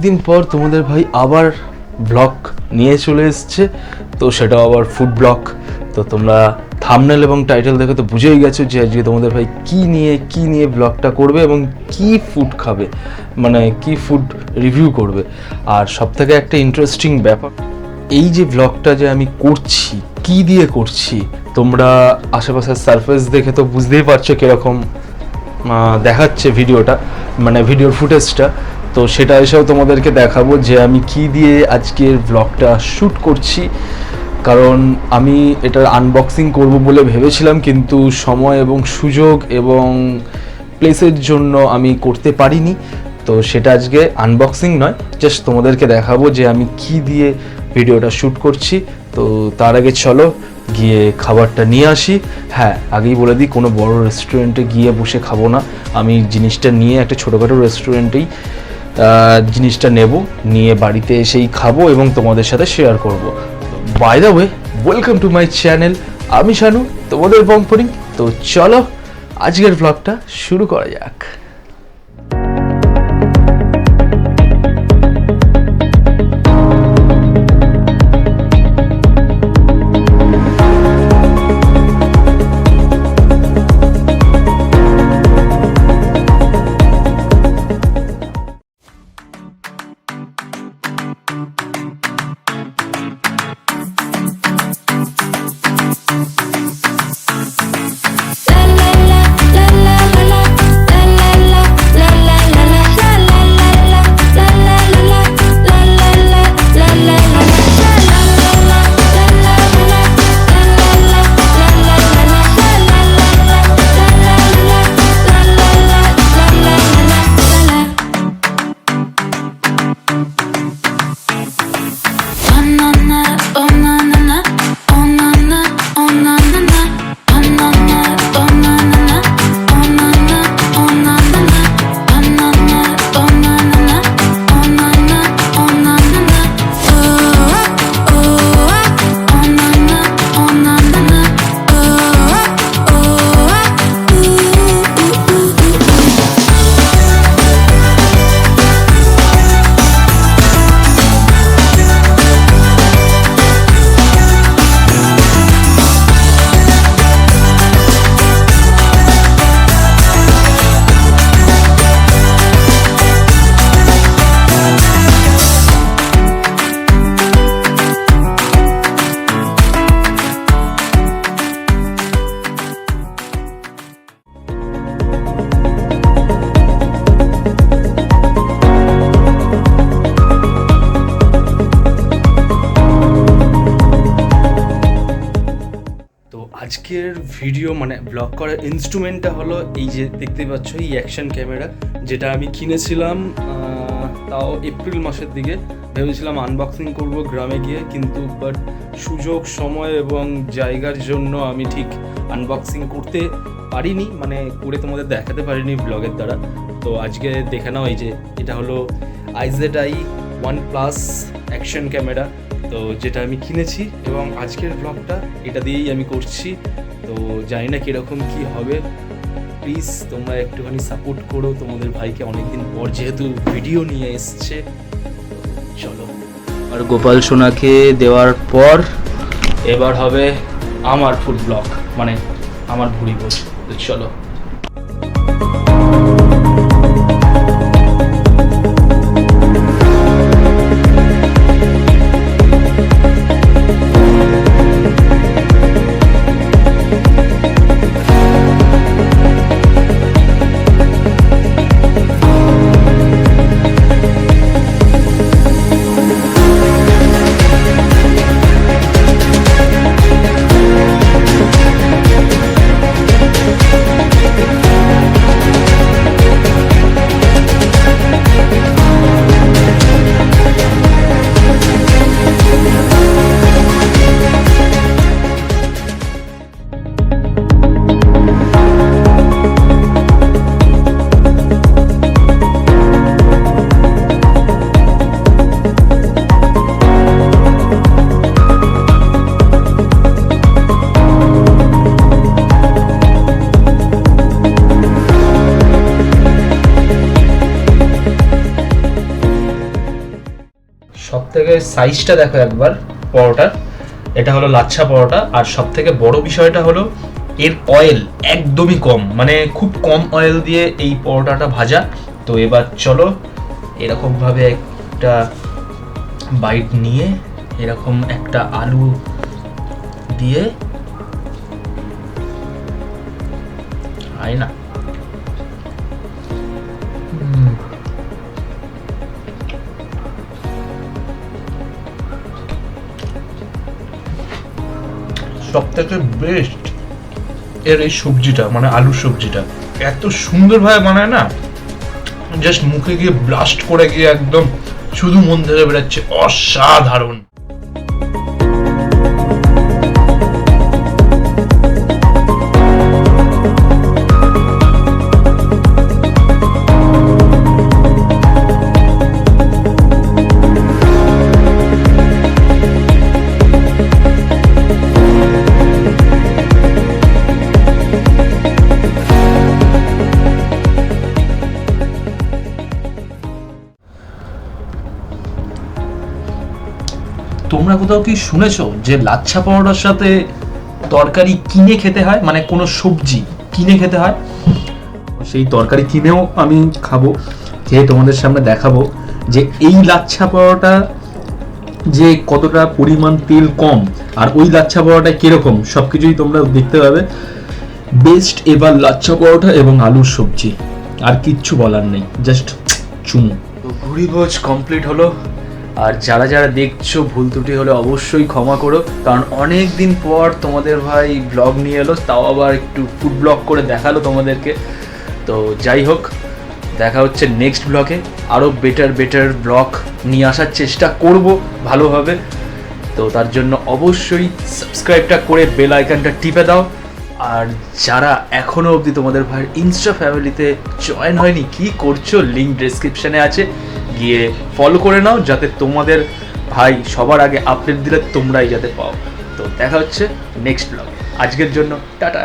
দিন পর তোমাদের ভাই আবার ব্লগ নিয়ে চলে এসছে, তো সেটাও আবার ফুড ব্লগ। তো তোমরা থাম্বনেল এবং টাইটেল দেখে তো বুঝেই গেছো যে আজকে তোমাদের ভাই কি নিয়ে ব্লগটা করবে এবং কি ফুড খাবে, মানে কি ফুড রিভিউ করবে। আর সবথেকে একটা ইন্টারেস্টিং ব্যাপার, এই যে ব্লগটা যে আমি করছি কি দিয়ে করছি, তোমরা আশেপাশের সারফেস দেখে তো বুঝতেই পারছো কীরকম দেখাচ্ছে ভিডিওটা, মানে ভিডিওর ফুটেজটা। তো সেটা এসেও তোমাদেরকে দেখাবো যে আমি কি দিয়ে আজকের ব্লগটা শ্যুট করছি। কারণ আমি এটার আনবক্সিং করব বলে ভেবেছিলাম, কিন্তু সময় এবং সুযোগ এবং প্লেসের জন্য আমি করতে পারিনি। তো সেটা আজকে আনবক্সিং নয়, জাস্ট তোমাদেরকে দেখাবো যে আমি কি দিয়ে ভিডিওটা শ্যুট করছি। তো তার আগে চলো গিয়ে খাবারটা নিয়ে আসি। হ্যাঁ, আগেই বলে দিই, কোনো বড় রেস্টুরেন্টে গিয়ে বসে খাবো না, আমি জিনিসটা নিয়ে একটা ছোটোখাটো রেস্টুরেন্টেই জিনিসটা নেব, নিয়ে বাড়িতে এসেই খাবো এবং তোমাদের সাথে শেয়ার করব। By the way, welcome to my channel, আমি শানু, তোমাদের পম্পরিং। তো চলো আজকের ব্লগটা শুরু করা যাক। আজকের ভিডিও মানে ব্লগ করার ইনস্ট্রুমেন্টটা হলো এই যে দেখতে পাচ্ছ, এই অ্যাকশন ক্যামেরা, যেটা আমি কিনেছিলাম তাও এপ্রিল মাসের দিকে। ভেবেছিলাম আনবক্সিং করব গ্রামে গিয়ে, কিন্তু বাট সুযোগ, সময় এবং জায়গার জন্য আমি ঠিক আনবক্সিং করতে পারিনি, মানে করে তোমাদের দেখাতে পারিনি ব্লগের দ্বারা। তো আজকে দেখে নাও, এই যে এটা হলো IZI OnePlus অ্যাকশন ক্যামেরা, তো যেটা আমি কিনেছি এবং আজকের ব্লগটা এটা দিয়েই আমি করছি। তো জানি না কীরকম কী হবে, প্লিজ তোমরা একটুখানি সাপোর্ট করো তোমাদের ভাইকে, অনেকদিন পর যেহেতু ভিডিও নিয়ে এসছে। চলো, আর গোপাল সোনাকে দেওয়ার পর এবার হবে আমার ফুড ব্লগ, মানে আমার ভুড়ি ভোজ। তো চলো। থেকে সাইজটা দেখো একবার পরোটার, এটা হলো লাচ্ছা পরোটা। আর সব থেকে বড় বিষয়টা হলো এর অয়েল একদমই কম, মানে খুব কম অয়েল দিয়ে এই পরোটাটা ভাজা। তো এবার চলো এরকমভাবে একটা বাইট নিয়ে এরকম একটা আলু দিয়ে আয় না, সব থেকে বেস্ট এর এই সবজিটা, মানে আলুর সবজিটা এত সুন্দরভাবে বানায় না, জাস্ট মুখে গিয়ে ব্লাস্ট করে গিয়ে একদম শুধু মন থেকে বেরোচ্ছে, অসাধারণ। তোমরা কোথাও কি শুনেছো যে লাচ্ছা পরোটার সাথে তরকারি কিনে খেতে হয়, মানে কোনো সবজি কিনে খেতে হয়? সেই তরকারি কিনেও আমি খাবো, খেয়ে তোমাদের সামনে দেখাবো যে এই লাচ্ছা পরোটা যে কতটা পরিমাণ তেল কম আর ওই লাচ্ছা পরোটা কিরকম, সবকিছুই তোমরা দেখতে পাবে। বেস্ট এবার লাচ্ছা পরোটা এবং আলুর সবজি, আর কিচ্ছু বলার নেই, জাস্ট চুমু। তো ভুড়ি ভোজ কমপ্লিট হলো। আর যারা যারা দেখছো ভুল ত্রুটি হলে অবশ্যই ক্ষমা করো, কারণ অনেক দিন পর তোমাদের ভাই ব্লগ নিয়ে এলো, তাও আবার একটু ফুড ব্লগ করে দেখালো তোমাদেরকে। তো যাই হোক, দেখা হচ্ছে নেক্সট ব্লগে, আরও বেটার ব্লগ নিয়ে আসার চেষ্টা করব ভালোভাবে। তো তার জন্য অবশ্যই সাবস্ক্রাইবটা করে বেল আইকনটা টিপে দাও। আর যারা এখনও অবধি তোমাদের ভাইয়ের ইনস্টা ফ্যামিলিতে জয়েন হয়নি, কি করছো? লিঙ্ক ডেসক্রিপশানে আছে, গিয়ে ফলো করে নাও, যাতে তোমাদের ভাই সবার আগে আপডেট দিলে তোমরাই যাতে পাও। তো দেখা হচ্ছে নেক্সট ব্লগে, আজকের জন্য টাটা।